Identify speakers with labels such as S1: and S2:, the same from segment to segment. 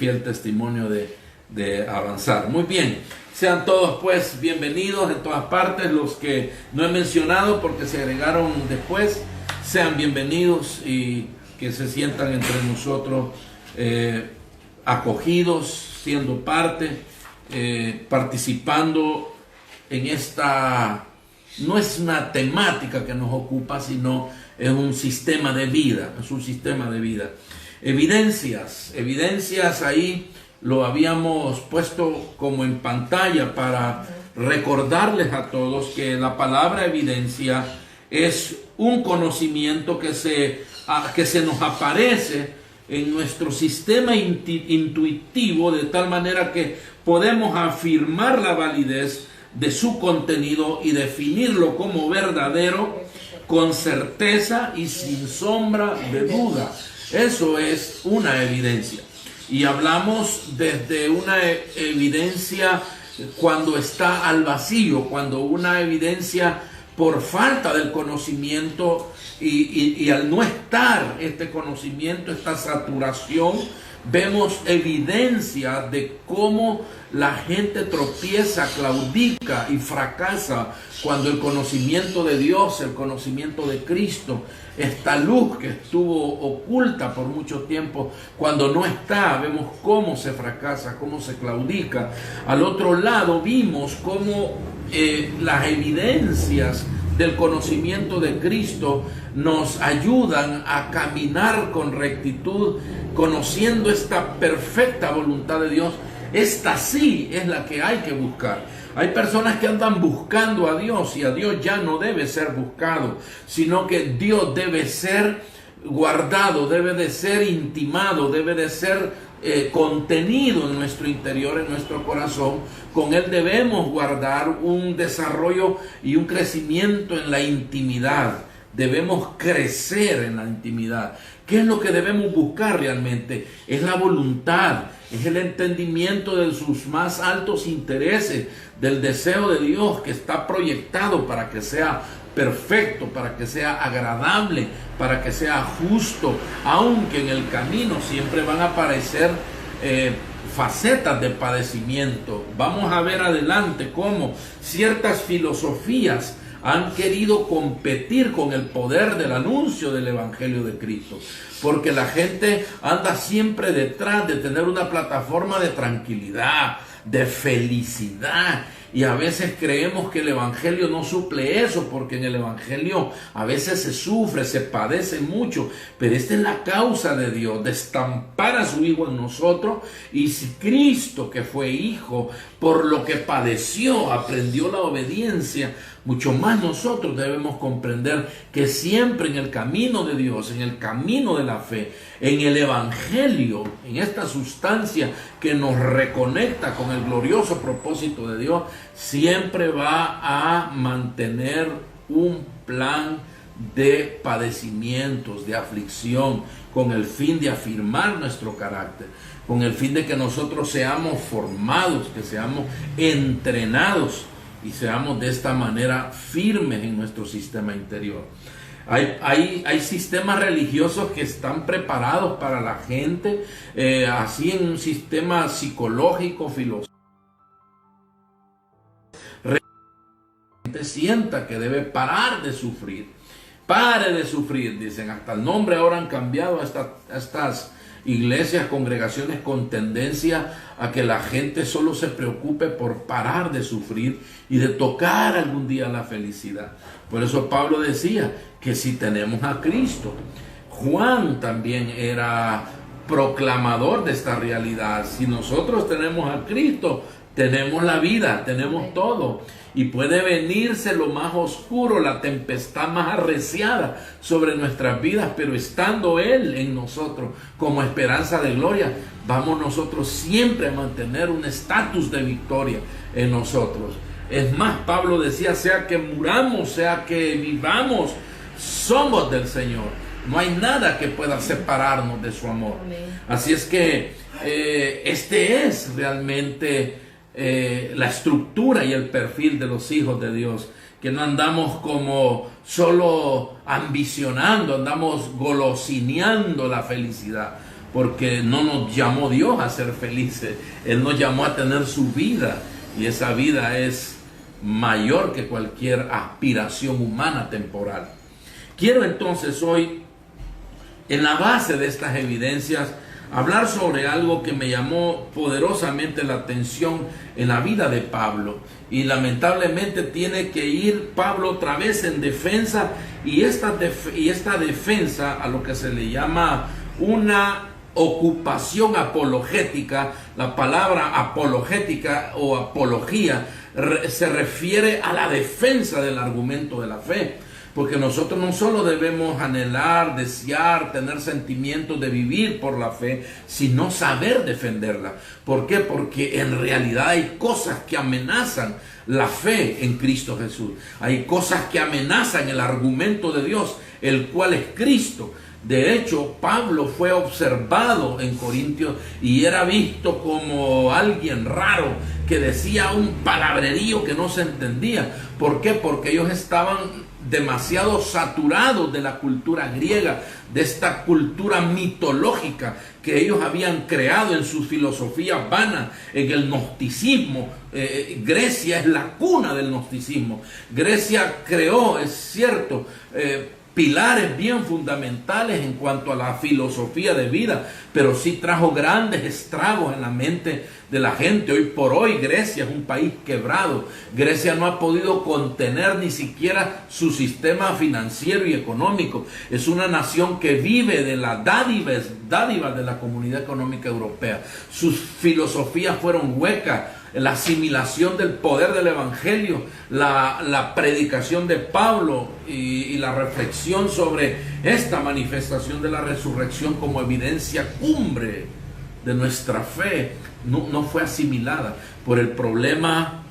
S1: fiel testimonio de avanzar. Muy bien, sean todos pues bienvenidos en todas partes. Los que no he mencionado porque se agregaron después, sean bienvenidos y que se sientan entre nosotros acogidos, siendo parte, participando en esta. No es una temática que nos ocupa, sino es un sistema de vida, es un sistema de vida. Evidencias ahí lo habíamos puesto como en pantalla para recordarles a todos que la palabra evidencia es un conocimiento que se nos aparece en nuestro sistema intuitivo, de tal manera que podemos afirmar la validez de su contenido y definirlo como verdadero con certeza y sin sombra de duda. Eso es una evidencia. Y hablamos desde una evidencia cuando está al vacío, cuando una evidencia por falta del conocimiento y al no estar este conocimiento, esta saturación, vemos evidencia de cómo la gente tropieza, claudica y fracasa cuando el conocimiento de Dios, el conocimiento de Cristo, esta luz que estuvo oculta por mucho tiempo, cuando no está, vemos cómo se fracasa, cómo se claudica. Al otro lado vimos cómo las evidencias del conocimiento de Cristo nos ayudan a caminar con rectitud, conociendo esta perfecta voluntad de Dios. Esta sí es la que hay que buscar. Hay personas que andan buscando a Dios y a Dios ya no debe ser buscado, sino que Dios debe ser guardado, debe de ser intimado, debe de ser contenido en nuestro interior, en nuestro corazón. Con Él debemos guardar un desarrollo y un crecimiento en la intimidad. Debemos crecer en la intimidad. ¿Qué es lo que debemos buscar realmente? Es la voluntad, es el entendimiento de sus más altos intereses, del deseo de Dios que está proyectado para que sea perfecto, para que sea agradable, para que sea justo, aunque en el camino siempre van a aparecer facetas de padecimiento. Vamos a ver adelante cómo ciertas filosofías han querido competir con el poder del anuncio del Evangelio de Cristo, porque la gente anda siempre detrás de tener una plataforma de tranquilidad, de felicidad, y a veces creemos que el Evangelio no suple eso, porque en el Evangelio a veces se sufre, se padece mucho, pero esta es la causa de Dios, de estampar a su Hijo en nosotros. Y si Cristo, que fue Hijo, por lo que padeció, aprendió la obediencia, mucho más nosotros debemos comprender que siempre en el camino de Dios, en el camino de la fe, en el Evangelio, en esta sustancia que nos reconecta con el glorioso propósito de Dios, siempre va a mantener un plan de padecimientos, de aflicción, con el fin de afirmar nuestro carácter, con el fin de que nosotros seamos formados, que seamos entrenados y seamos de esta manera firmes en nuestro sistema interior. Hay sistemas religiosos que están preparados para la gente, así en un sistema psicológico, filosófico. La gente sienta que debe parar de sufrir. Pare de sufrir, dicen. Hasta el nombre ahora han cambiado a estas iglesias, congregaciones con tendencia a que la gente solo se preocupe por parar de sufrir y de tocar algún día la felicidad. Por eso Pablo decía que si tenemos a Cristo, Juan también era proclamador de esta realidad. Si nosotros tenemos a Cristo, tenemos la vida, tenemos todo. Y puede venirse lo más oscuro, la tempestad más arreciada sobre nuestras vidas, pero estando Él en nosotros como esperanza de gloria, vamos nosotros siempre a mantener un estatus de victoria en nosotros. Es más, Pablo decía, sea que muramos, sea que vivamos, somos del Señor. No hay nada que pueda separarnos de su amor. Así es que este es realmente la estructura y el perfil de los hijos de Dios, que no andamos como solo ambicionando, andamos golosineando la felicidad. porque no nos llamó Dios a ser felices. Él nos llamó a tener su vida, y esa vida es mayor que cualquier aspiración humana temporal. Quiero entonces hoy, en la base de estas evidencias, hablar sobre algo que me llamó poderosamente la atención en la vida de Pablo. Y lamentablemente tiene que ir Pablo otra vez en defensa, y esta defensa a lo que se le llama una ocupación apologética. La palabra apologética o apología se refiere a la defensa del argumento de la fe. Porque nosotros no solo debemos anhelar, desear, tener sentimientos de vivir por la fe, sino saber defenderla. ¿Por qué? Porque en realidad hay cosas que amenazan la fe en Cristo Jesús. Hay cosas que amenazan el argumento de Dios, el cual es Cristo. De hecho, Pablo fue observado en Corintios y era visto como alguien raro que decía un palabrerío que no se entendía. ¿Por qué? Porque ellos estaban demasiado saturados de la cultura griega, de esta cultura mitológica que ellos habían creado en sus filosofías vanas, en el gnosticismo. Grecia es la cuna del gnosticismo. Grecia creó, es cierto, pilares bien fundamentales en cuanto a la filosofía de vida, pero sí trajo grandes estragos en la mente de la gente. Hoy por hoy Grecia es un país quebrado. Grecia no ha podido contener ni siquiera su sistema financiero y económico. Es una nación que vive de las dádivas de la Comunidad Económica Europea. Sus filosofías fueron huecas. La asimilación del poder del Evangelio, la predicación de Pablo y la reflexión sobre esta manifestación de la resurrección como evidencia cumbre de nuestra fe no fue asimilada por el problema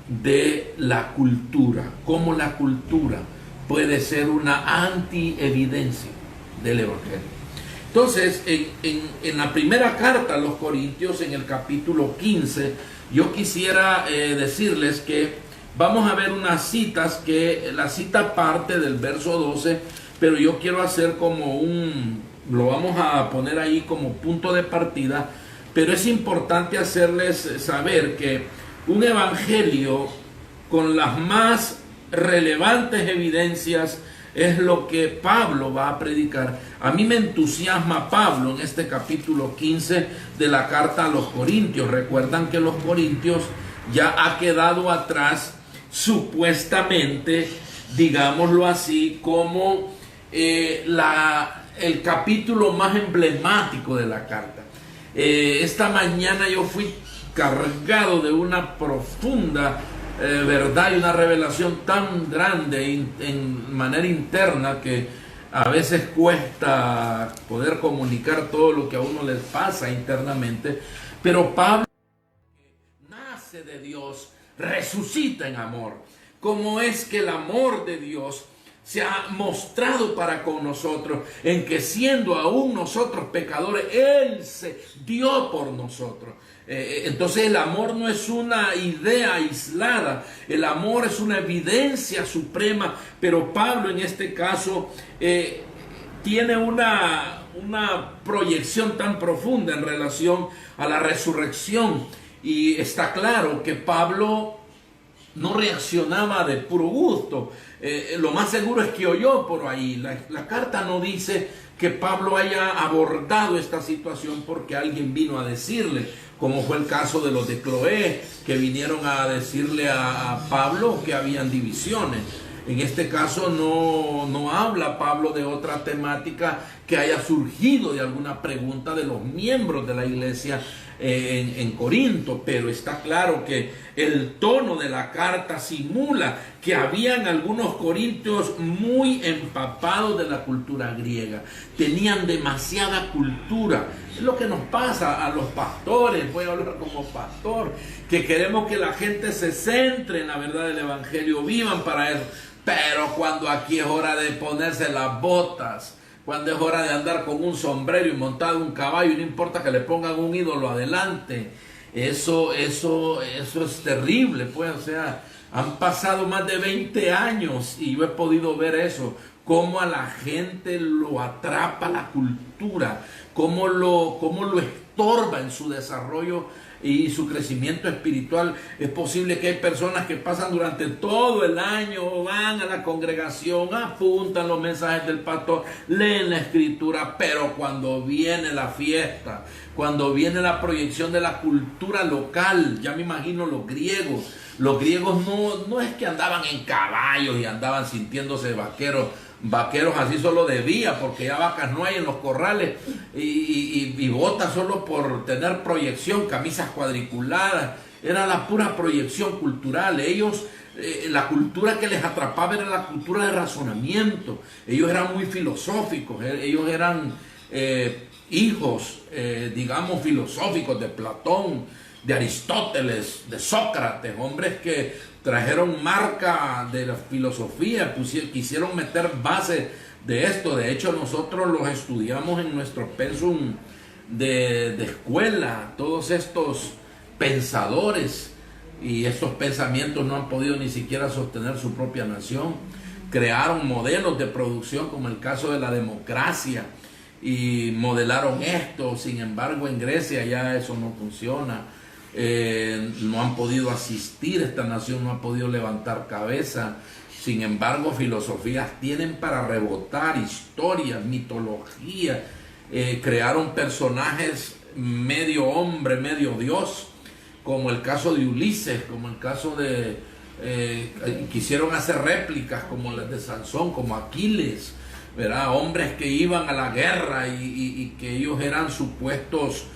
S1: de la cultura. Cómo la cultura puede ser una antievidencia del Evangelio. Entonces, en la primera carta a los Corintios, en el capítulo 15, yo quisiera decirles que vamos a ver unas citas, que la cita parte del verso 12, pero yo quiero hacer como lo vamos a poner ahí como punto de partida, pero es importante hacerles saber que un evangelio con las más relevantes evidencias es lo que Pablo va a predicar. A mí me entusiasma Pablo en este capítulo 15 de la carta a los Corintios. Recuerdan que los Corintios ya ha quedado atrás, supuestamente, digámoslo así, como el capítulo más emblemático de la carta. Esta mañana yo fui cargado de una profunda verdad y una revelación tan grande en manera interna que a veces cuesta poder comunicar todo lo que a uno les pasa internamente. Pero Pablo, que nace de Dios, resucita en amor. ¿Cómo es que el amor de Dios se ha mostrado para con nosotros? En que siendo aún nosotros pecadores, Él se dio por nosotros. Entonces el amor no es una idea aislada, el amor es una evidencia suprema, pero Pablo en este caso tiene una proyección tan profunda en relación a la resurrección, y está claro que Pablo no reaccionaba de puro gusto. Lo más seguro es que oyó por ahí. La carta no dice que Pablo haya abordado esta situación porque alguien vino a decirle, como fue el caso de los de Cloé, que vinieron a decirle a Pablo que habían divisiones. En este caso no habla Pablo de otra temática que haya surgido de alguna pregunta de los miembros de la iglesia en Corinto, pero está claro que el tono de la carta simula que habían algunos corintios muy empapados de la cultura griega, tenían demasiada cultura. Es lo que nos pasa a los pastores, voy a hablar como pastor, que queremos que la gente se centre en la verdad del evangelio, vivan para eso, pero cuando aquí es hora de ponerse las botas, cuando es hora de andar con un sombrero y montado un caballo, no importa que le pongan un ídolo adelante, eso es terrible, pues. O sea, Han pasado más de 20 años y yo he podido ver eso, cómo a la gente lo atrapa la cultura, cómo lo estorba en su desarrollo y su crecimiento espiritual. Es posible que hay personas que pasan durante todo el año, van a la congregación, apuntan los mensajes del pastor, leen la escritura, pero cuando viene la fiesta, cuando viene la proyección de la cultura local, ya me imagino los griegos no es que andaban en caballos y andaban sintiéndose vaqueros así solo de día, porque ya vacas no hay en los corrales, y botas solo por tener proyección, camisas cuadriculadas. Era la pura proyección cultural. Ellos, la cultura que les atrapaba era la cultura de razonamiento. Ellos eran muy filosóficos, ellos eran hijos, digamos, filosóficos de Platón, de Aristóteles, de Sócrates, hombres que trajeron marca de la filosofía, quisieron meter base de esto. De hecho, nosotros los estudiamos en nuestro pensum de escuela, todos estos pensadores, y estos pensamientos no han podido ni siquiera sostener su propia nación. Crearon modelos de producción, como el caso de la democracia, y modelaron esto. Sin embargo, en Grecia ya eso no funciona. No han podido asistir, esta nación no ha podido levantar cabeza. Sin embargo, filosofías tienen para rebotar, historias, mitología. Crearon personajes medio hombre, medio dios, como el caso de Ulises, como el caso de quisieron hacer réplicas como las de Sansón, como Aquiles, ¿verdad? Hombres que iban a la guerra y que ellos eran supuestos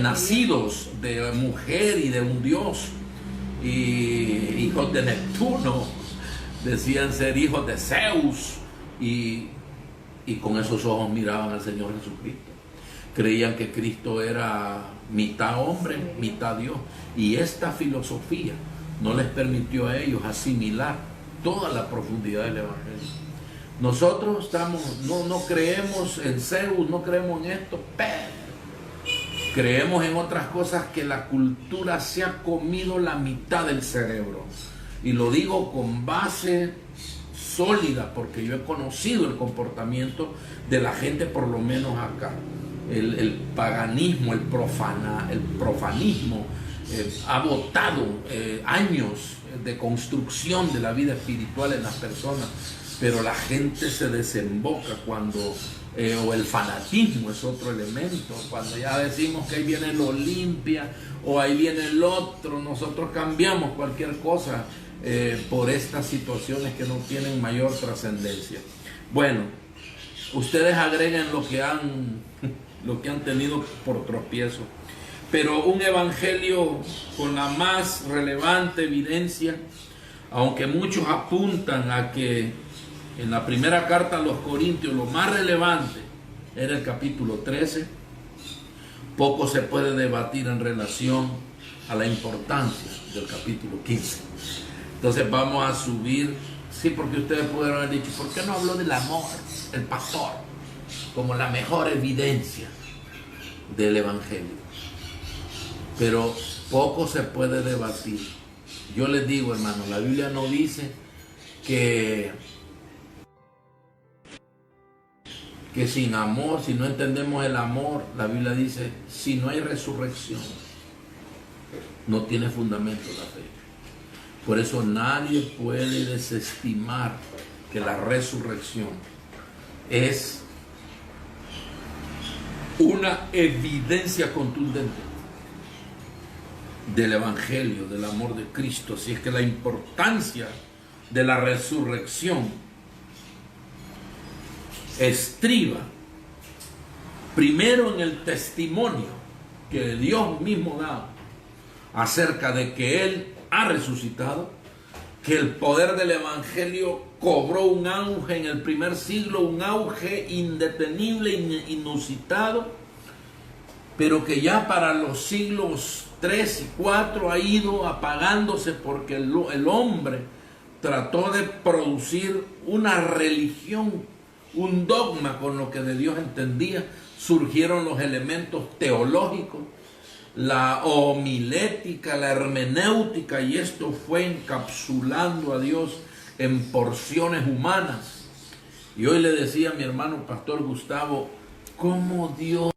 S1: nacidos de mujer y de un dios, y hijos de Neptuno, decían ser hijos de Zeus, y con esos ojos miraban al Señor Jesucristo. Creían que Cristo era mitad hombre, mitad Dios, y esta filosofía no les permitió a ellos asimilar toda la profundidad del Evangelio. Nosotros no creemos en Zeus, no creemos en esto, pero creemos en otras cosas que la cultura se ha comido la mitad del cerebro. Y lo digo con base sólida, porque yo he conocido el comportamiento de la gente, por lo menos acá. El paganismo, el profanismo ha botado años de construcción de la vida espiritual en las personas, pero la gente se desemboca cuando... o el fanatismo es otro elemento, cuando ya decimos que ahí viene el Olimpia o ahí viene el otro, nosotros cambiamos cualquier cosa por estas situaciones que no tienen mayor trascendencia. Bueno, ustedes agreguen lo que han tenido por tropiezo, pero un evangelio con la más relevante evidencia, aunque muchos apuntan a que en la primera carta a los Corintios lo más relevante era el capítulo 13, poco se puede debatir en relación a la importancia del capítulo 15. Entonces vamos a subir, sí, porque ustedes pudieron haber dicho, ¿por qué no habló del amor el pastor como la mejor evidencia del evangelio? Pero poco se puede debatir. Yo les digo, hermano, la Biblia no dice que sin amor, si no entendemos el amor, la Biblia dice, si no hay resurrección, no tiene fundamento la fe. Por eso nadie puede desestimar que la resurrección es una evidencia contundente del evangelio, del amor de Cristo. Así es que la importancia de la resurrección estriba primero en el testimonio que Dios mismo da acerca de que Él ha resucitado, que el poder del evangelio cobró un auge en el primer siglo, un auge indetenible, inusitado, pero que ya para los siglos 3 y 4 ha ido apagándose porque el hombre trató de producir una religión, un dogma con lo que de Dios entendía. Surgieron los elementos teológicos la homilética, la hermenéutica, y esto fue encapsulando a Dios en porciones humanas. Y hoy le decía a mi hermano Pastor Gustavo, cómo Dios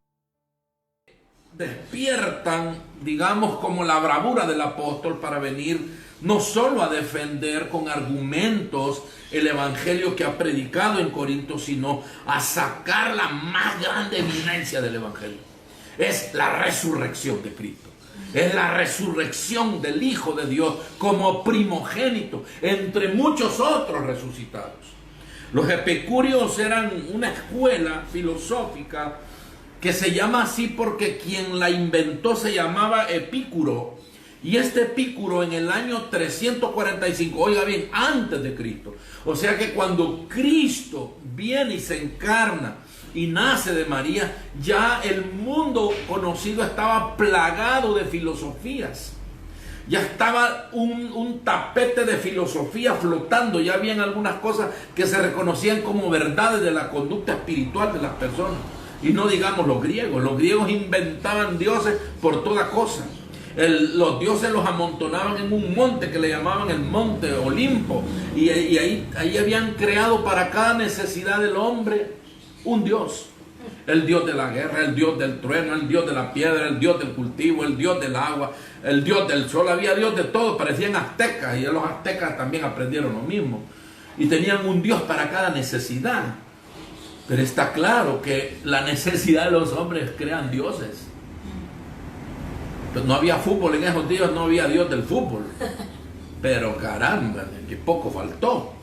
S1: despiertan, digamos, como la bravura del apóstol para venir no solo a defender con argumentos el evangelio que ha predicado en Corinto, sino a sacar la más grande evidencia del evangelio. Es la resurrección de Cristo. Es la resurrección del Hijo de Dios como primogénito entre muchos otros resucitados. Los epicúreos eran una escuela filosófica que se llama así porque quien la inventó se llamaba Epicuro. Y este Epicuro en el año 345, oiga bien, antes de Cristo. O sea que cuando Cristo viene y se encarna y nace de María, ya el mundo conocido estaba plagado de filosofías. Ya estaba un tapete de filosofía flotando. Ya habían algunas cosas que se reconocían como verdades de la conducta espiritual de las personas. Y no digamos los griegos. Los griegos inventaban dioses por toda cosa. Los dioses los amontonaban en un monte que le llamaban el monte Olimpo. Y ahí habían creado para cada necesidad del hombre un dios. El dios de la guerra, el dios del trueno, el dios de la piedra, el dios del cultivo, el dios del agua, el dios del sol. Había dios de todo, parecían aztecas, y los aztecas también aprendieron lo mismo. Y tenían un dios para cada necesidad. Pero está claro que la necesidad de los hombres crean dioses. Pues no había fútbol en esos días, no había dios del fútbol. Pero caramba, que poco faltó.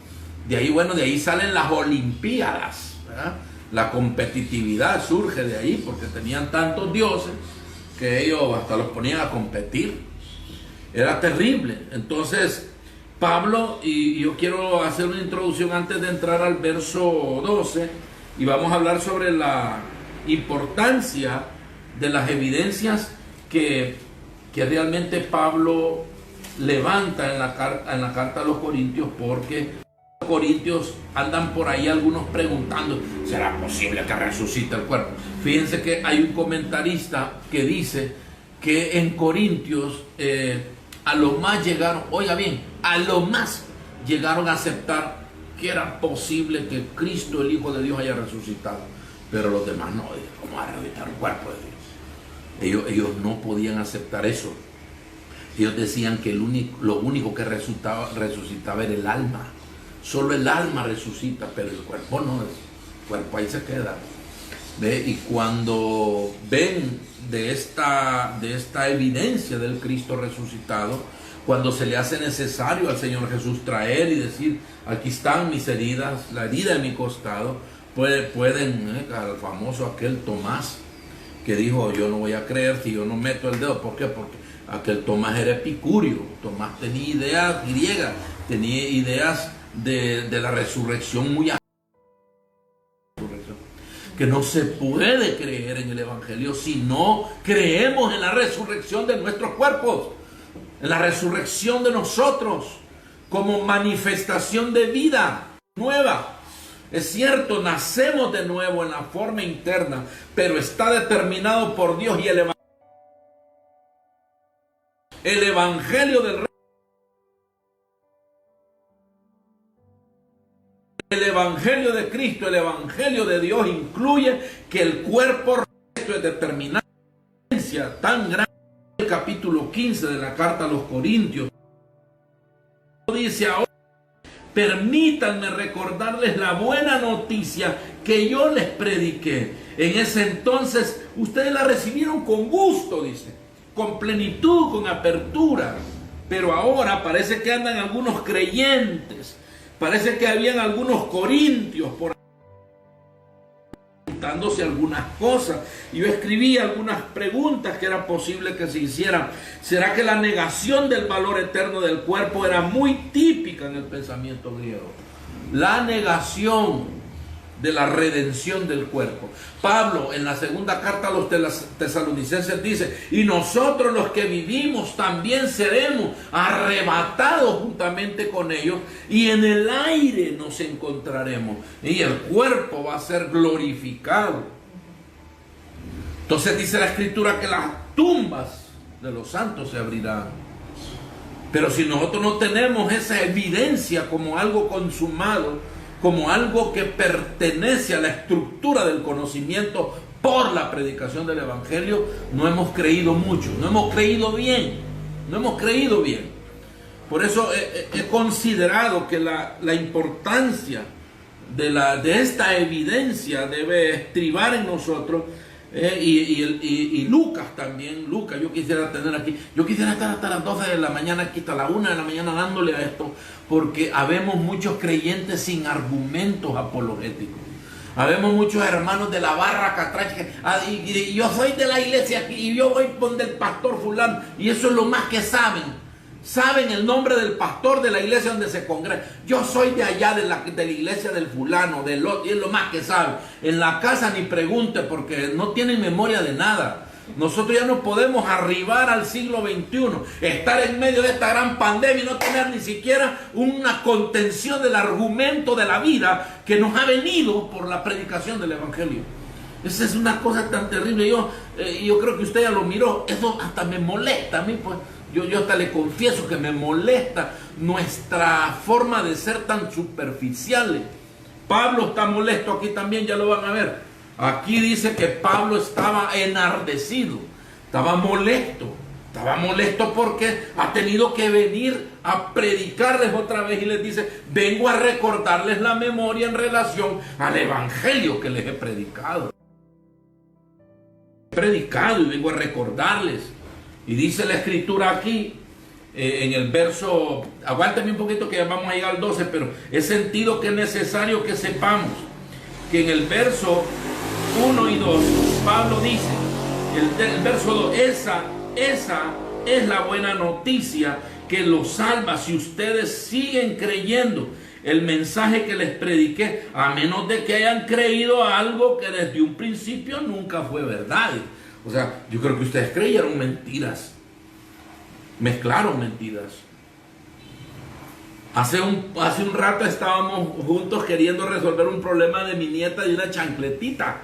S1: De ahí salen las olimpiadas, ¿verdad? La competitividad surge de ahí porque tenían tantos dioses que ellos hasta los ponían a competir. Era terrible. Entonces, Pablo, y yo quiero hacer una introducción antes de entrar al verso 12, y vamos a hablar sobre la importancia de las evidencias que realmente Pablo levanta en la carta a los Corintios, porque los Corintios andan por ahí algunos preguntando, ¿será posible que resucite el cuerpo? Fíjense que hay un comentarista que dice que en Corintios a lo más llegaron, oiga bien, a lo más llegaron a aceptar que era posible que Cristo, el Hijo de Dios, haya resucitado, pero los demás no. ¿Cómo va a resucitar el cuerpo de Dios? Ellos no podían aceptar eso. Ellos decían que lo único que resucitaba era el alma. Solo el alma resucita, pero el cuerpo no. El cuerpo ahí se queda. ¿Ve? Y cuando ven de esta evidencia del Cristo resucitado, cuando se le hace necesario al Señor Jesús traer y decir, aquí están mis heridas, la herida de mi costado, pueden, al famoso aquel Tomás, que dijo, yo no voy a creer si yo no meto el dedo. ¿Por qué? Porque aquel Tomás era epicúreo. Tomás tenía ideas griegas, tenía ideas de la resurrección muy que no se puede creer en el Evangelio si no creemos en la resurrección de nuestros cuerpos, en la resurrección de nosotros como manifestación de vida nueva. Es cierto, nacemos de nuevo en la forma interna, pero está determinado por Dios, y el Evangelio del Rey, el Evangelio de Cristo, el Evangelio de Dios incluye que el cuerpo es determinado tan grande. El capítulo 15 de la carta a los Corintios dice ahora, permítanme recordarles la buena noticia que yo les prediqué. En ese entonces ustedes la recibieron con gusto, dice, con plenitud, con apertura. Pero ahora parece que andan algunos creyentes, parece que habían algunos corintios por ahí preguntándose algunas cosas. Y yo escribí algunas preguntas que era posible que se hicieran. ¿Será que la negación del valor eterno del cuerpo era muy típica en el pensamiento griego? La negación de la redención del cuerpo. Pablo en la segunda carta a los tesalonicenses dice, y nosotros los que vivimos también seremos arrebatados juntamente con ellos, y en el aire nos encontraremos, y el cuerpo va a ser glorificado. Entonces dice la Escritura que tumbas de los santos se abrirán. Pero si nosotros no tenemos esa evidencia como algo consumado, como algo que pertenece a la estructura del conocimiento por la predicación del Evangelio, no hemos creído mucho, no hemos creído bien, no hemos creído bien. Por eso he considerado que la importancia de esta evidencia debe estribar en nosotros, y Lucas también. Lucas, yo quisiera tener aquí, yo quisiera estar hasta las 12 de la mañana aquí, hasta la 1 de la mañana dándole a esto, porque habemos muchos creyentes sin argumentos apologéticos. Habemos muchos hermanos de la barra catracha, y yo soy de la iglesia aquí, y yo voy donde el pastor fulano, y eso es lo más que saben. Saben el nombre del pastor de la iglesia donde se congrega. Yo soy de allá, de la iglesia del fulano, del otro, y es lo más que saben. En la casa ni pregunte, porque no tienen memoria de nada. Nosotros ya no podemos arribar al siglo XXI, estar en medio de esta gran pandemia y no tener ni siquiera una contención del argumento de la vida que nos ha venido por la predicación del Evangelio. Esa es una cosa tan terrible. Yo creo que usted ya lo miró. Eso hasta me molesta a mí, pues. Yo hasta le confieso que me molesta nuestra forma de ser tan superficiales. Pablo está molesto aquí también, ya lo van a ver. Aquí dice que Pablo estaba enardecido, estaba molesto porque ha tenido que venir a predicarles otra vez, y les dice: vengo a recordarles la memoria en relación al Evangelio que les he predicado. Y vengo a recordarles. Y dice la escritura aquí, en el verso, aguántame un poquito que ya vamos a llegar al 12, pero he sentido que es necesario que sepamos que en el verso 1 y 2, Pablo dice, el verso 2, esa es la buena noticia que los salva si ustedes siguen creyendo el mensaje que les prediqué, a menos de que hayan creído algo que desde un principio nunca fue verdad. O sea, yo creo que ustedes creyeron mentiras, mezclaron mentiras. Hace un rato estábamos juntos queriendo resolver un problema de mi nieta de una chancletita,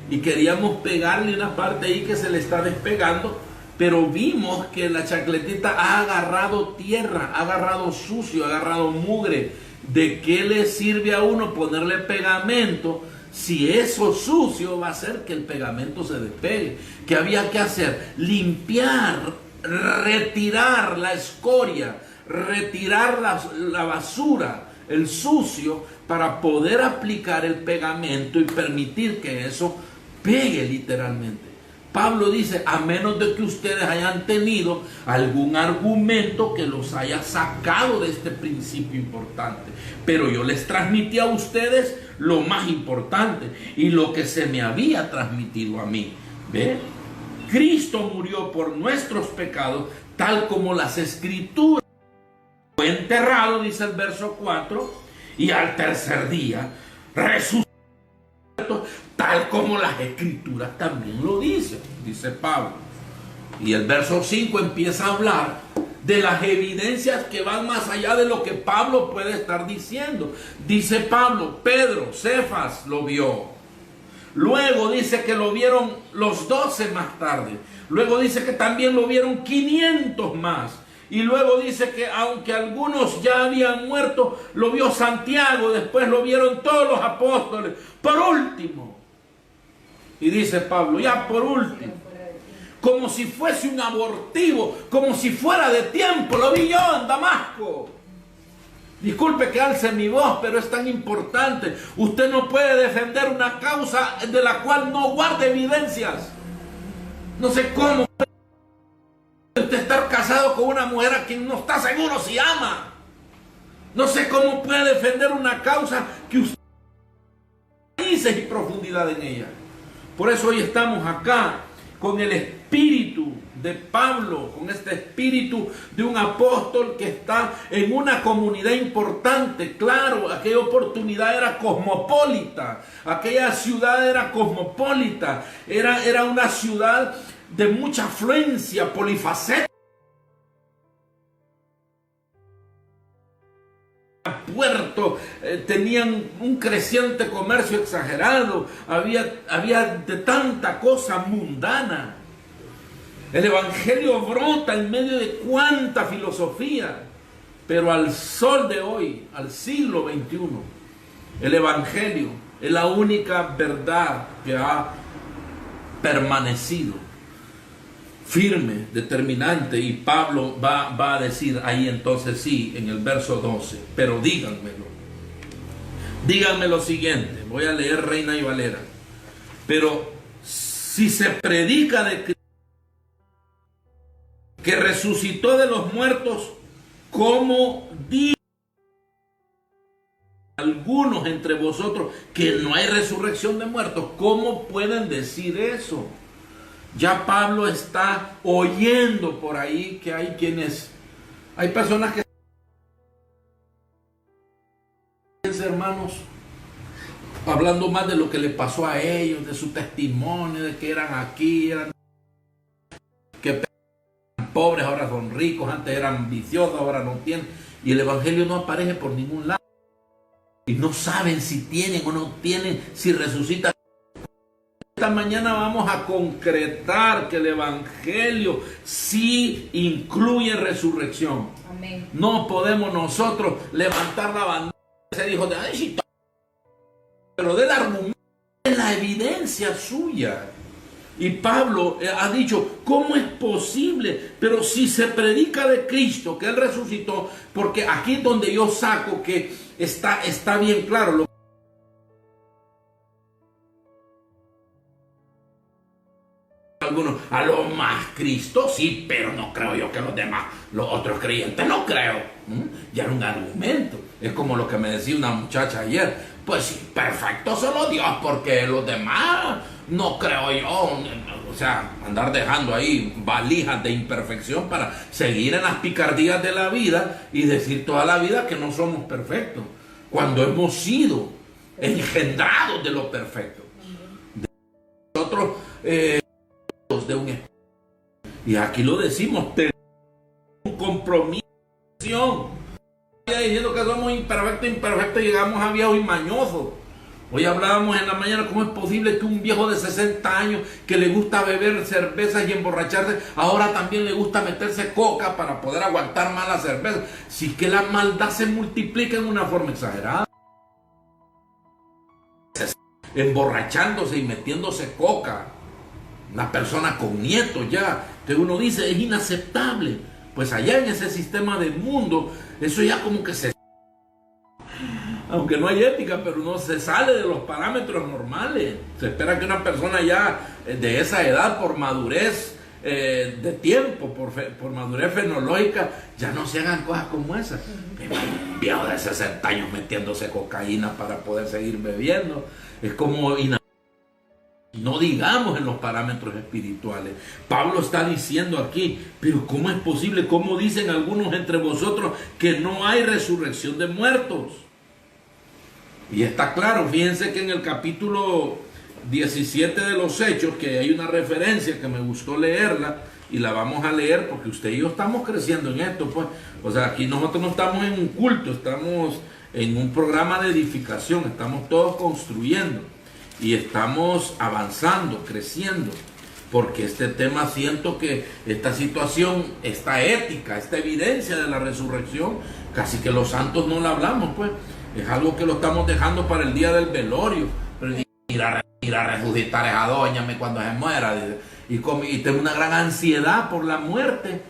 S1: y queríamos pegarle una parte ahí que se le está despegando, pero vimos que la chancletita ha agarrado tierra, ha agarrado sucio, ha agarrado mugre. ¿De qué le sirve a uno ponerle pegamento si eso sucio va a hacer que el pegamento se despegue? ¿Qué había que hacer? Limpiar, retirar la escoria, retirar la basura, el sucio, para poder aplicar el pegamento y permitir que eso pegue literalmente. Pablo dice: a menos de que ustedes hayan tenido algún argumento que los haya sacado de este principio importante. Pero yo les transmití a ustedes lo más importante y lo que se me había transmitido a mí. ¿Ve? Cristo murió por nuestros pecados, tal como las Escrituras. Fue enterrado, dice el verso 4, y al tercer día resucitó, tal como las Escrituras también lo dicen, dice Pablo. Y el verso 5 empieza a hablar de las evidencias que van más allá de lo que Pablo puede estar diciendo. Dice Pablo: Pedro, Cefas lo vio. Luego dice que lo vieron los 12 más tarde. Luego dice que también lo vieron 500 más. Y luego dice que aunque algunos ya habían muerto, lo vio Santiago. Después lo vieron todos los apóstoles. Por último, y dice Pablo, ya por último, como si fuese un abortivo, como si fuera de tiempo, lo vi yo en Damasco. Disculpe que alce mi voz, pero es tan importante. Usted no puede defender una causa de la cual no guarde evidencias. No sé cómo puede estar casado con una mujer a quien no está seguro si ama. No sé cómo puede defender una causa que usted tiene raíces y profundidad en ella. Por eso hoy estamos acá con el espíritu de Pablo, con este espíritu de un apóstol que está en una comunidad importante. Claro, aquella oportunidad era cosmopolita, aquella ciudad era cosmopolita, era una ciudad de mucha afluencia, polifacética. Puerto, tenían un creciente comercio exagerado, había de tanta cosa mundana. El Evangelio brota en medio de cuánta filosofía, pero al sol de hoy, al siglo XXI, el Evangelio es la única verdad que ha permanecido firme, determinante, y Pablo va a decir ahí entonces sí, en el verso 12, pero díganme lo siguiente, voy a leer Reina y Valera, pero si se predica de Cristo, que resucitó de los muertos, como dicen algunos entre vosotros que no hay resurrección de muertos, ¿cómo pueden decir eso? Ya Pablo está oyendo por ahí que hay personas que, hermanos, hablando más de lo que le pasó a ellos, de su testimonio, de que eran aquí, que eran pobres, ahora son ricos, antes eran ambiciosos, ahora no tienen, y el Evangelio no aparece por ningún lado, y no saben si tienen o no tienen, si resucitan. Esta mañana vamos a concretar que el Evangelio sí incluye resurrección.
S2: Amén.
S1: No podemos nosotros levantar la bandera, se dijo, pero del argumento, de la evidencia suya. Y Pablo ha dicho, ¿cómo es posible? Pero si se predica de Cristo, que Él resucitó, porque aquí es donde yo saco que está bien claro. Algunos, a lo más Cristo sí, pero no creo yo que los demás, los otros creyentes, no creo. Ya era un argumento. Es como lo que me decía una muchacha ayer. Pues sí, perfecto solo Dios, porque los demás no creo yo. O sea, andar dejando ahí valijas de imperfección para seguir en las picardías de la vida y decir toda la vida que no somos perfectos, cuando hemos sido engendrados de lo perfecto. Nosotros de un espíritu. Y aquí lo decimos, tenemos un compromiso. Diciendo que somos imperfectos, llegamos a viejos y mañosos. Hoy hablábamos en la mañana cómo es posible que un viejo de 60 años que le gusta beber cervezas y emborracharse, ahora también le gusta meterse coca para poder aguantar más la cerveza. Si es que la maldad se multiplica en una forma exagerada. Emborrachándose y metiéndose coca. Una persona con nietos ya. Entonces uno dice, es inaceptable. Pues allá en ese sistema del mundo, eso ya como que se... Aunque no hay ética, pero uno se sale de los parámetros normales. Se espera que una persona ya de esa edad, por madurez de tiempo, por madurez fenológica, ya no se hagan cosas como esas. Un viejo de 60 años metiéndose cocaína para poder seguir bebiendo. Es como no digamos en los parámetros espirituales. Pablo está diciendo aquí, pero ¿cómo es posible? ¿Cómo dicen algunos entre vosotros que no hay resurrección de muertos? Y está claro, fíjense que en el capítulo 17 de los Hechos, que hay una referencia que me gustó leerla, y la vamos a leer porque usted y yo estamos creciendo en esto, pues. O sea, aquí nosotros no estamos en un culto, estamos en un programa de edificación, estamos todos construyendo. Y estamos avanzando, creciendo, porque este tema, siento que esta situación, esta ética, esta evidencia de la resurrección, casi que los santos no la hablamos, pues. Es algo que lo estamos dejando para el día del velorio. Pero ir a resucitar a esa doña cuando se muera. Y tengo una gran ansiedad por la muerte.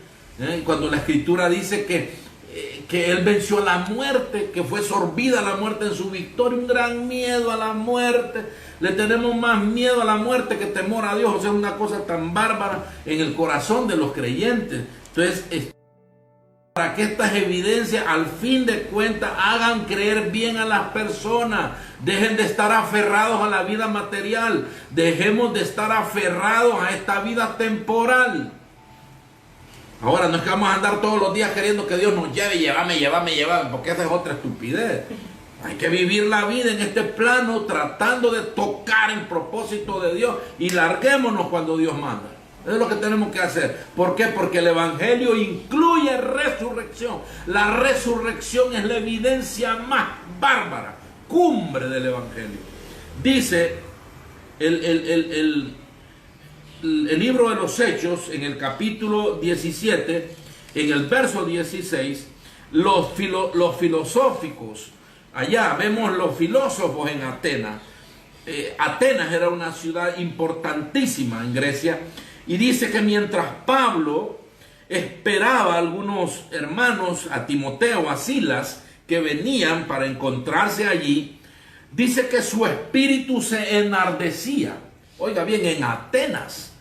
S1: Cuando la Escritura dice que Él venció la muerte, que fue sorbida la muerte en su victoria, un gran miedo a la muerte. Le tenemos más miedo a la muerte que temor a Dios. O sea, una cosa tan bárbara en el corazón de los creyentes. Entonces, para que estas evidencias al fin de cuentas hagan creer bien a las personas, dejen de estar aferrados a la vida material, dejemos de estar aferrados a esta vida temporal. Ahora no es que vamos a andar todos los días queriendo que Dios nos lleve, llévame, porque esa es otra estupidez. Hay que vivir la vida en este plano tratando de tocar el propósito de Dios y larguémonos cuando Dios manda. Eso es lo que tenemos que hacer. ¿Por qué? Porque el Evangelio incluye resurrección. La resurrección es la evidencia más bárbara, cumbre del Evangelio. Dice el libro de los Hechos, en el capítulo 17, en el verso 16, los filosóficos, allá vemos los filósofos en Atenas. Atenas era una ciudad importantísima en Grecia, y dice que mientras Pablo esperaba a algunos hermanos, a Timoteo, a Silas, que venían para encontrarse allí, dice que su espíritu se enardecía. Oiga bien, en Atenas,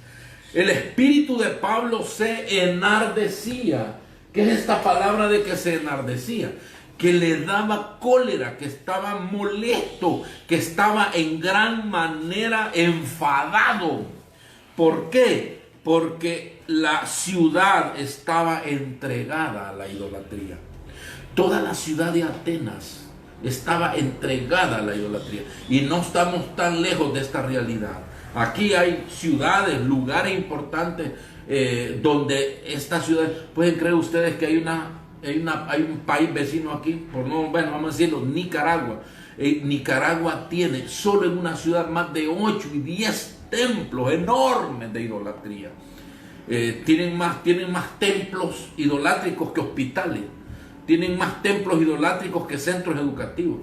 S1: el espíritu de Pablo se enardecía. ¿Qué es esta palabra de que se enardecía? Que le daba cólera, que estaba molesto, que estaba en gran manera enfadado. ¿Por qué? Porque la ciudad estaba entregada a la idolatría. Toda la ciudad de Atenas estaba entregada a la idolatría. Y no estamos tan lejos de esta realidad. Aquí hay ciudades, lugares importantes donde estas ciudades, pueden creer ustedes que hay un país vecino aquí, bueno, vamos a decirlo, Nicaragua. Nicaragua tiene solo en una ciudad más de 8 y 10 templos enormes de idolatría. Tienen más templos idolátricos que hospitales. Tienen más templos idolátricos que centros educativos.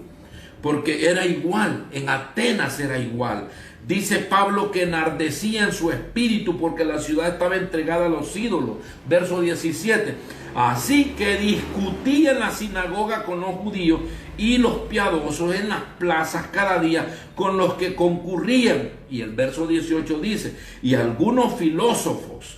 S1: Porque era igual, en Atenas era igual. Dice Pablo que enardecía en su espíritu porque la ciudad estaba entregada a los ídolos. Verso 17. Así que discutía en la sinagoga con los judíos y los piadosos en las plazas cada día con los que concurrían. Y el verso 18 dice, y algunos filósofos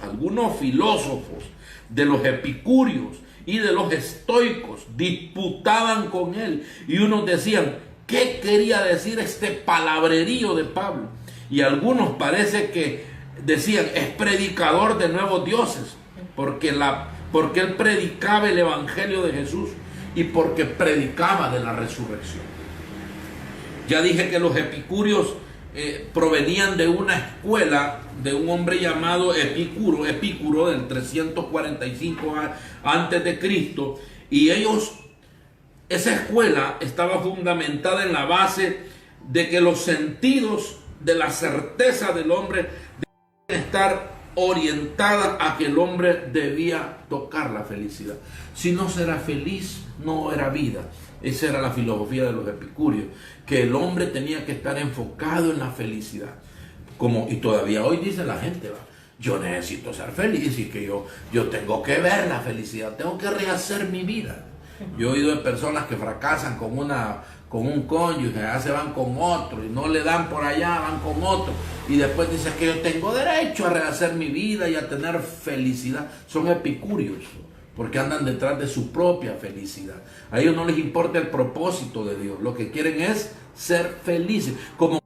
S1: de los epicúreos y de los estoicos disputaban con él. Y unos decían, ¿qué quería decir este palabrerío de Pablo? Y algunos parece que decían, es predicador de nuevos dioses, porque él predicaba el evangelio de Jesús y porque predicaba de la resurrección. Ya dije que los epicúreos provenían de una escuela de un hombre llamado Epicuro del 345 antes de Cristo, y esa escuela estaba fundamentada en la base de que los sentidos de la certeza del hombre deben estar orientadas a que el hombre debía tocar la felicidad. Si no será feliz, no era vida. Esa era la filosofía de los epicúreos, que el hombre tenía que estar enfocado en la felicidad. Y todavía hoy dice la gente, yo necesito ser feliz y que yo tengo que ver la felicidad, tengo que rehacer mi vida. Yo he oído de personas que fracasan con un cónyuge, ya se van con otro y no le dan por allá, van con otro, y después dicen que yo tengo derecho a rehacer mi vida y a tener felicidad. Son epicúreos porque andan detrás de su propia felicidad. A ellos no les importa el propósito de Dios, lo que quieren es ser felices, como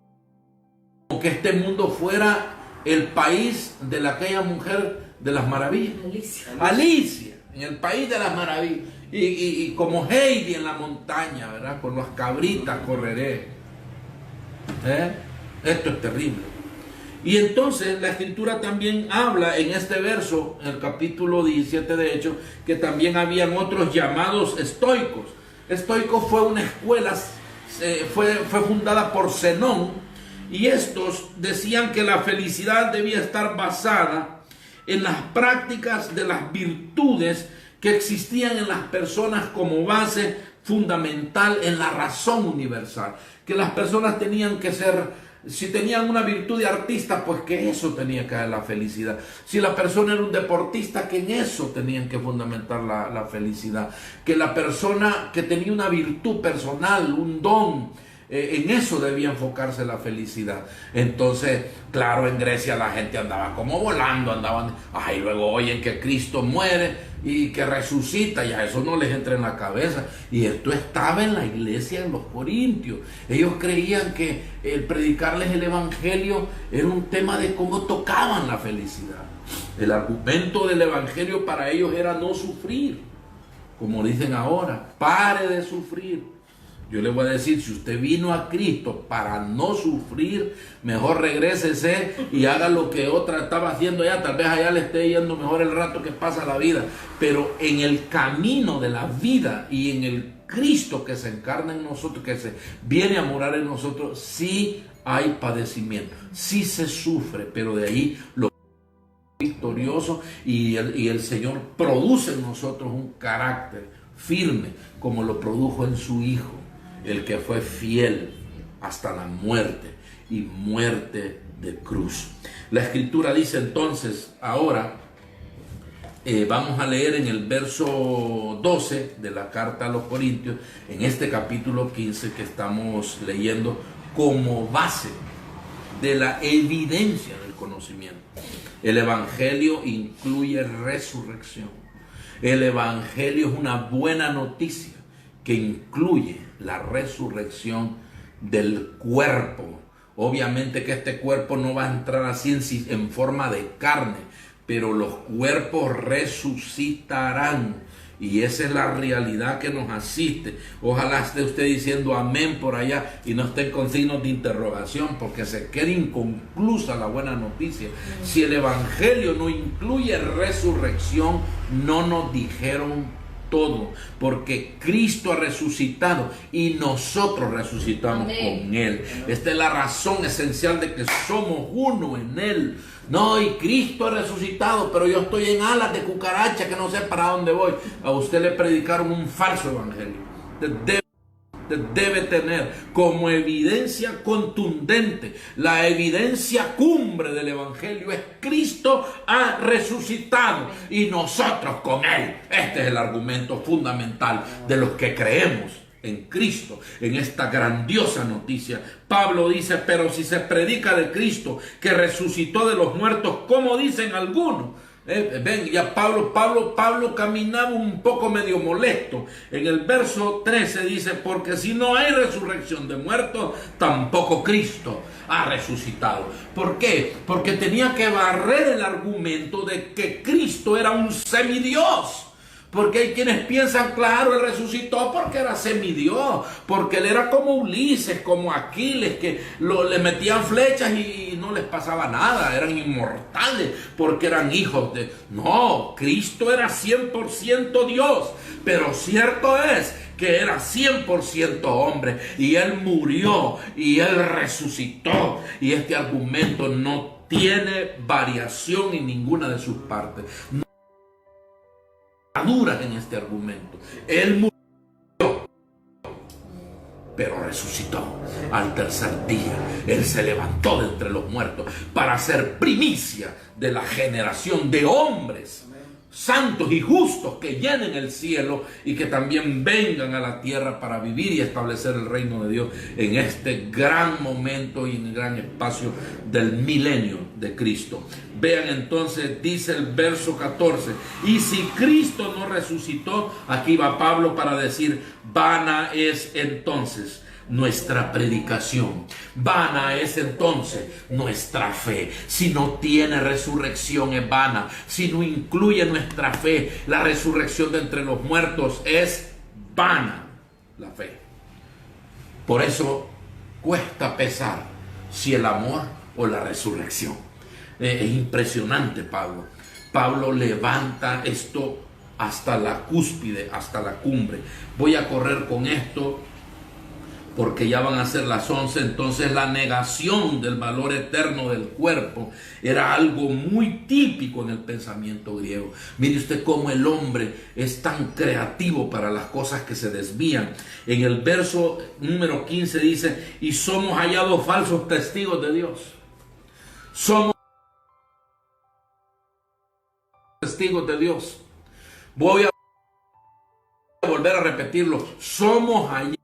S1: que este mundo fuera el país de aquella mujer de las maravillas, Alicia, en el país de las maravillas. Y como Heidi en la montaña, ¿verdad? Con las cabritas correré. Esto es terrible. Y entonces la escritura también habla en este verso, en el capítulo 17 de Hechos, que también habían otros llamados estoicos. Estoicos fue una escuela, fue fundada por Zenón, y estos decían que la felicidad debía estar basada en las prácticas de las virtudes que existían en las personas como base fundamental en la razón universal. Que las personas tenían que ser, si tenían una virtud de artista, pues que eso tenía que dar la felicidad. Si la persona era un deportista, que en eso tenían que fundamentar la felicidad. Que la persona que tenía una virtud personal, un don, en eso debía enfocarse la felicidad. Entonces, claro, en Grecia la gente andaba como volando, luego oyen que Cristo muere y que resucita, ya eso no les entra en la cabeza. Y esto estaba en la iglesia en los Corintios. Ellos creían que el predicarles el evangelio era un tema de cómo tocaban la felicidad. El argumento del evangelio para ellos era no sufrir, como dicen ahora, pare de sufrir. Yo le voy a decir, si usted vino a Cristo para no sufrir, mejor regrésese y haga lo que otra estaba haciendo allá. Tal vez allá le esté yendo mejor el rato que pasa la vida. Pero en el camino de la vida y en el Cristo que se encarna en nosotros, que se viene a morar en nosotros, sí hay padecimiento, sí se sufre, pero de ahí lo victorioso y el Señor produce en nosotros un carácter firme como lo produjo en su Hijo, el que fue fiel hasta la muerte y muerte de cruz. La Escritura dice entonces, ahora vamos a leer en el verso 12 de la carta a los Corintios, en este capítulo 15 que estamos leyendo como base de la evidencia del conocimiento. El Evangelio incluye resurrección. El Evangelio es una buena noticia que incluye la resurrección del cuerpo. Obviamente que este cuerpo no va a entrar así en forma de carne, pero los cuerpos resucitarán. Y esa es la realidad que nos asiste. Ojalá esté usted diciendo amén por allá y no esté con signos de interrogación, porque se queda inconclusa la buena noticia. Si el Evangelio no incluye resurrección, no nos dijeron todo, porque Cristo ha resucitado y nosotros resucitamos con Él. Esta es la razón esencial de que somos uno en Él. No, y Cristo ha resucitado, pero yo estoy en alas de cucaracha que no sé para dónde voy. A usted le predicaron un falso evangelio. Debe tener como evidencia contundente, la evidencia cumbre del Evangelio es Cristo ha resucitado y nosotros con Él. Este es el argumento fundamental de los que creemos en Cristo, en esta grandiosa noticia. Pablo dice, pero si se predica de Cristo que resucitó de los muertos, como dicen algunos. Ven, ya Pablo caminaba un poco medio molesto. En el verso 13 dice, porque si no hay resurrección de muertos, tampoco Cristo ha resucitado. ¿Por qué? Porque tenía que barrer el argumento de que Cristo era un semidios. Porque hay quienes piensan, claro, él resucitó porque era semidios, porque él era como Ulises, como Aquiles, que le metían flechas y no les pasaba nada, eran inmortales, porque eran hijos de... No, Cristo era 100% Dios, pero cierto es que era 100% hombre, y él murió, y él resucitó, y este argumento no tiene variación en ninguna de sus partes. Duras en este argumento. Él murió, pero resucitó al tercer día. Él se levantó de entre los muertos para ser primicia de la generación de hombres santos y justos que llenen el cielo y que también vengan a la tierra para vivir y establecer el reino de Dios en este gran momento y en el gran espacio del milenio de Cristo. Vean entonces, dice el verso 14, y si Cristo no resucitó, aquí va Pablo para decir, vana es entonces nuestra predicación, vana es entonces nuestra fe. Si no tiene resurrección es vana. Si no incluye nuestra fe, la resurrección de entre los muertos, es vana la fe. Por eso cuesta pesar si el amor o la resurrección. Es impresionante Pablo. Pablo levanta esto hasta la cúspide, hasta la cumbre. Voy a correr con esto porque ya van a ser las 11, entonces la negación del valor eterno del cuerpo era algo muy típico en el pensamiento griego. Mire usted cómo el hombre es tan creativo para las cosas que se desvían. En el verso número 15 dice, y somos hallados falsos testigos de Dios. Somos testigos de Dios. Voy a volver a repetirlo. Somos hallados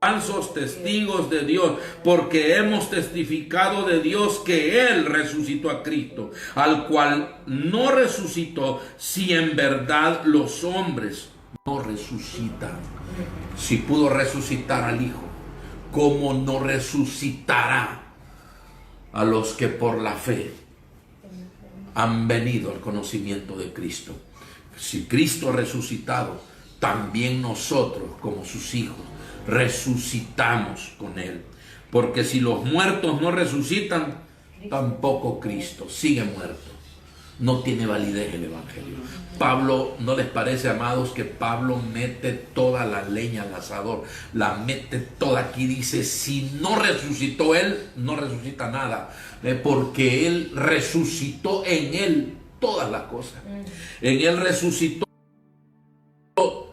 S1: falsos testigos de Dios, porque hemos testificado de Dios que Él resucitó a Cristo, al cual no resucitó, si en verdad los hombres no resucitan. Si pudo resucitar al Hijo, ¿cómo no resucitará a los que por la fe han venido al conocimiento de Cristo? Si Cristo ha resucitado, también nosotros, como sus hijos, resucitamos con Él. Porque si los muertos no resucitan, tampoco Cristo sigue muerto. no tiene validez el Evangelio. Pablo, ¿no les parece, amados, que Pablo mete toda la leña al asador? La mete toda aquí, dice, si no resucitó él, no resucita nada, porque él resucitó en él todas las cosas. En él resucitó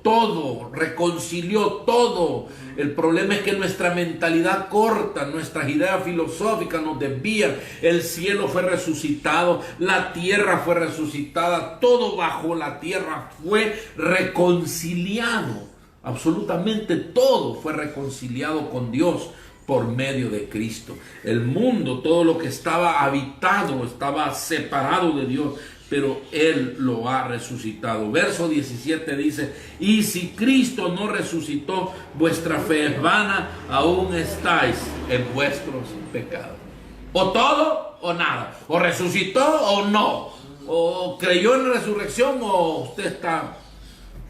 S1: todo, reconcilió todo. El problema es que nuestra mentalidad corta, nuestras ideas filosóficas nos desvían. El cielo fue resucitado, la tierra fue resucitada, todo bajo la tierra fue reconciliado. Absolutamente todo fue reconciliado con Dios por medio de Cristo. El mundo, todo lo que estaba habitado, estaba separado de Dios, pero Él lo ha resucitado. Verso 17 dice, y si Cristo no resucitó, vuestra fe es vana, aún estáis en vuestros pecados. O todo o nada, o resucitó o no, o creyó en la resurrección o usted está...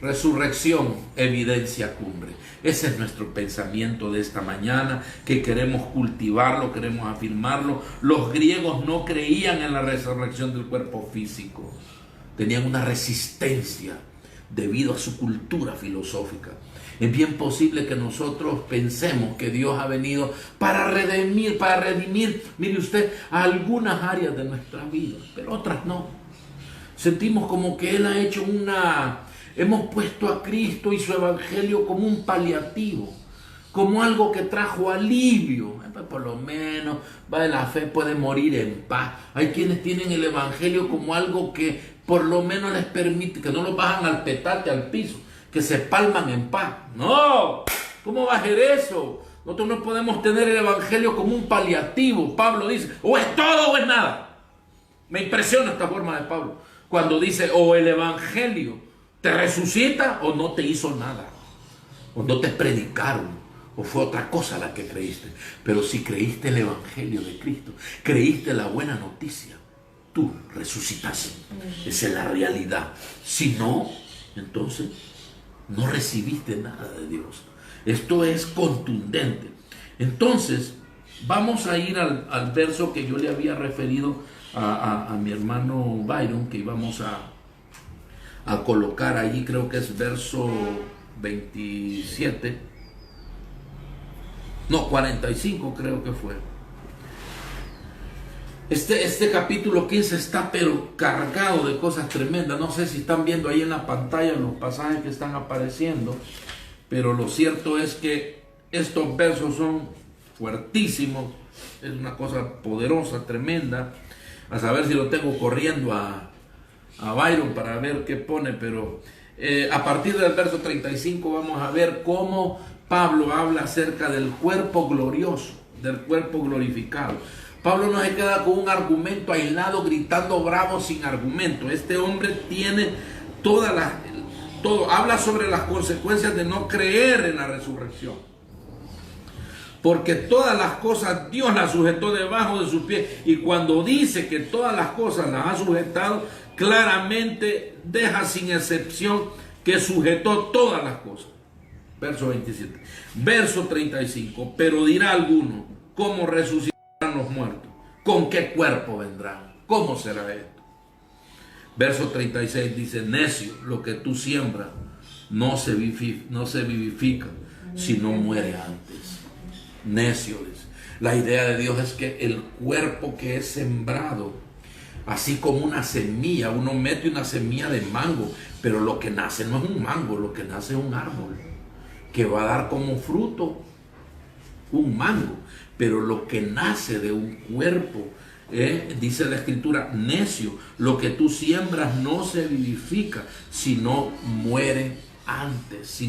S1: Resurrección, evidencia cumbre. Ese es nuestro pensamiento de esta mañana, que queremos cultivarlo, queremos afirmarlo. Los griegos no creían en la resurrección del cuerpo físico. Tenían una resistencia debido a su cultura filosófica. Es bien posible que nosotros pensemos que Dios ha venido para redimir, mire usted, algunas áreas de nuestra vida, pero otras no. Sentimos como que Él ha hecho hemos puesto a Cristo y su evangelio como un paliativo, como algo que trajo alivio. Pues por lo menos la fe puede morir en paz. Hay quienes tienen el evangelio como algo que por lo menos les permite, que no lo bajan al petate, al piso, que se palman en paz. No, ¿cómo va a ser eso? Nosotros no podemos tener el evangelio como un paliativo. Pablo dice, o es todo o es nada. Me impresiona esta forma de Pablo, cuando dice, o el evangelio te resucita o no te hizo nada, o no te predicaron, o fue otra cosa la que creíste. Pero si creíste el evangelio de Cristo, creíste la buena noticia, tú resucitaste. Esa es la realidad. Si no, entonces no recibiste nada de Dios. Esto es contundente. Entonces vamos a ir al verso que yo le había referido a mi hermano Byron, que íbamos a colocar allí. Creo que es verso 27, no, 45 creo que fue. Este capítulo 15 está pero cargado de cosas tremendas. No sé si están viendo ahí en la pantalla los pasajes que están apareciendo, pero lo cierto es que estos versos son fuertísimos. Es una cosa poderosa, tremenda. A saber si lo tengo corriendo a Byron para ver qué pone, pero a partir del verso 35 vamos a ver cómo Pablo habla acerca del cuerpo glorioso, del cuerpo glorificado. Pablo no se queda con un argumento aislado, gritando bravo sin argumento. Este hombre tiene todo, habla sobre las consecuencias de no creer en la resurrección. Porque todas las cosas Dios las sujetó debajo de sus pies. Y cuando dice que todas las cosas las ha sujetado, claramente deja sin excepción que sujetó todas las cosas. Verso 27. Verso 35. Pero dirá alguno, ¿cómo resucitarán los muertos? ¿Con qué cuerpo vendrán? ¿Cómo será esto? Verso 36 dice, necio, lo que tú siembras no se vivifica, sino muere antes. Necios. La idea de Dios es que el cuerpo que es sembrado, así como una semilla, uno mete una semilla de mango, pero lo que nace no es un mango, lo que nace es un árbol que va a dar como fruto un mango. Pero lo que nace de un cuerpo, dice la escritura, necio, lo que tú siembras no se vivifica, sino muere antes,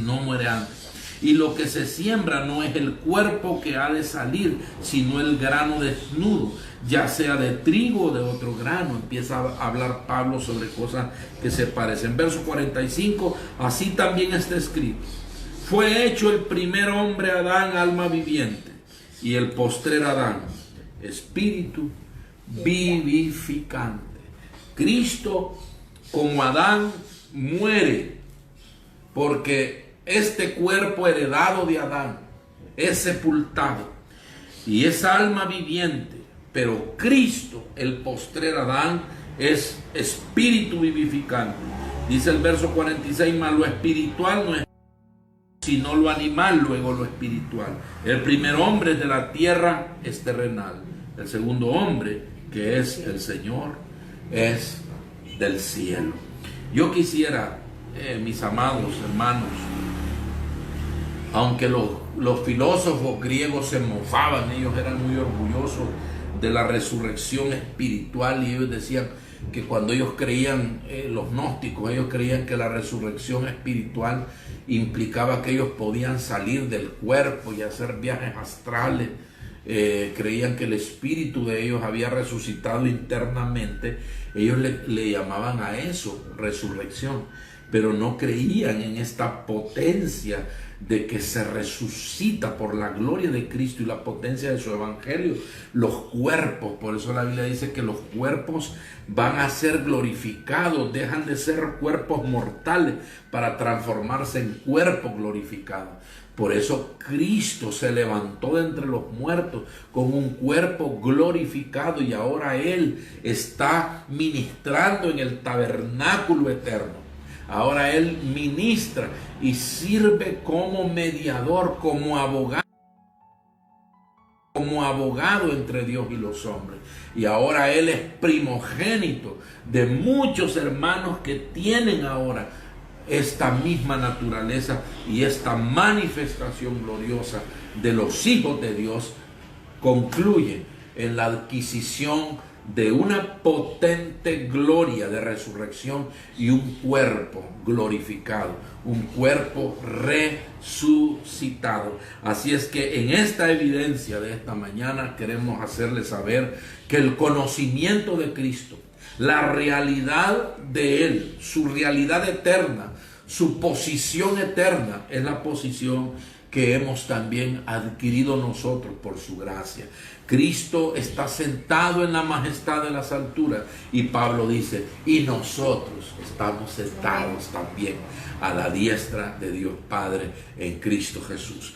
S1: Y lo que se siembra no es el cuerpo que ha de salir, sino el grano desnudo, ya sea de trigo o de otro grano. Empieza a hablar Pablo sobre cosas que se parecen. Verso 45, así también está escrito. Fue hecho el primer hombre Adán, alma viviente, y el postrer Adán, espíritu vivificante. Cristo, como Adán, muere, porque este cuerpo heredado de Adán es sepultado y es alma viviente, pero Cristo, el postrer Adán, es espíritu vivificante. Dice el verso 46, mas lo espiritual no es sino lo animal, luego lo espiritual. El primer hombre de la tierra es terrenal. El segundo hombre, que es el Señor, es del cielo. Yo quisiera, mis amados hermanos, aunque los filósofos griegos se mofaban, ellos eran muy orgullosos de la resurrección espiritual, y ellos decían que cuando ellos creían, los gnósticos, ellos creían que la resurrección espiritual implicaba que ellos podían salir del cuerpo y hacer viajes astrales. Creían que el espíritu de ellos había resucitado internamente. Ellos le llamaban a eso resurrección, pero no creían en esta potencia de que se resucita por la gloria de Cristo y la potencia de su evangelio los cuerpos. Por eso la Biblia dice que los cuerpos van a ser glorificados, dejan de ser cuerpos mortales para transformarse en cuerpos glorificados. Por eso Cristo se levantó de entre los muertos con un cuerpo glorificado, y ahora Él está ministrando en el tabernáculo eterno. Ahora Él ministra y sirve como mediador, como abogado entre Dios y los hombres. Y ahora Él es primogénito de muchos hermanos que tienen ahora esta misma naturaleza y esta manifestación gloriosa de los hijos de Dios. Concluye en la adquisición de una potente gloria de resurrección y un cuerpo glorificado, un cuerpo resucitado. Así es que en esta evidencia de esta mañana queremos hacerles saber que el conocimiento de Cristo, la realidad de Él, su realidad eterna, su posición eterna, es la posición que hemos también adquirido nosotros por su gracia. Cristo está sentado en la majestad de las alturas, y Pablo dice, y nosotros estamos sentados también a la diestra de Dios Padre en Cristo Jesús.